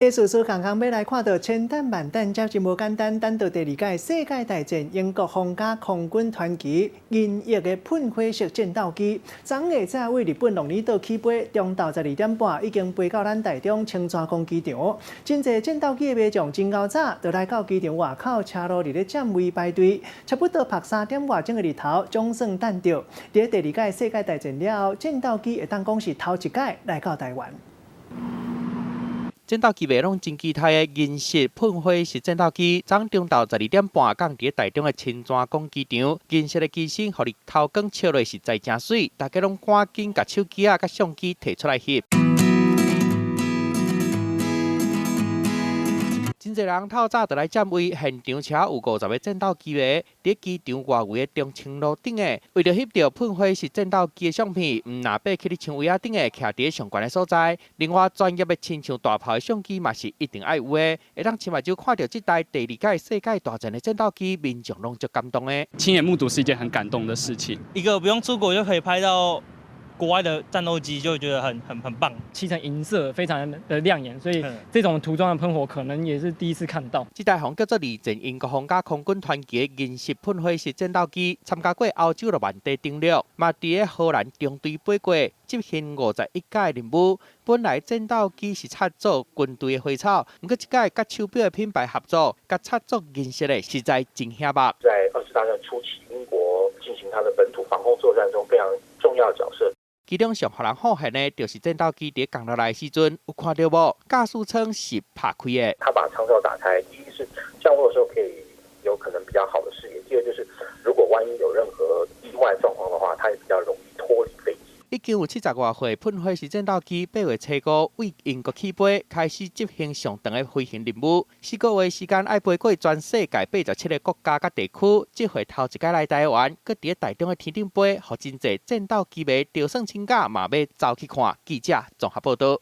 事事刚刚要来看到千弹万弹，真是无简单。等到第二届世界大战，英国皇家空军团旗银翼的喷火式战斗机，昨下早为日本鹿儿岛起飞，中昼12点半已经飞到咱台中青山公机场。真侪战斗机的迷将真够早，就来到机场外口车路伫咧占位排队，差不多晒3点外钟的日头，总算等到。伫第二届世界大战了后，战斗机会当讲是头一届来到台湾。 战斗机卖拢真期待的银色喷火式战斗机，昨中昼12点半，降伫台中的青山公机场。银色的机身，互日头光照落实在真水，大家拢赶紧甲手机甲相机摕出来翕。 真侪人透早就来占位，现场车有50个战斗机迷，伫机场外围的中清路顶诶，为着翕到喷火式战斗机的相片，毋若爬去咧墙位顶诶，徛伫上悬的所在。另外，专业的亲像大炮的相机嘛是一定爱有诶，会当亲目睭看到这台第二届世界大战的战斗机，民众拢足感动诶。亲眼目睹是一件很感动的事情，一个不用出国就可以拍到 国外的战斗机就觉得很棒，漆成银色，非常的亮眼，所以这种涂装的喷火可能也是第一次看到。这台叫做2战英国皇家空军团旗的银色喷火式战斗机，参加过欧洲的万地登陆，嘛伫咧荷兰中队飞过，执行51届任务。本来战斗机是插做军队的花草，不过这届甲手表的品牌合作，甲插做银色的，实在真显目。在2次大战初期，英国进行它的本土防空作战中非常重要的角色。 其中上互人好现的，就是战斗机伫降落来时阵，有看到无？驾驶舱是拍开的。他把舱罩打开，第一是降落的时候可以有可能比较好的视野，第二就是如果万一有任何意外状况的话，它也比较容易脱离飞机。 已经有70多岁喷火式战斗机8月初5为英国起飞，开始执行上长的飞行任务。4个月时间，爱飞过全世界87个国家甲地区。这回头一届来台湾，搁伫台中的天顶飞，互真侪战斗机迷着算请假，嘛要走去看。记者综合报道。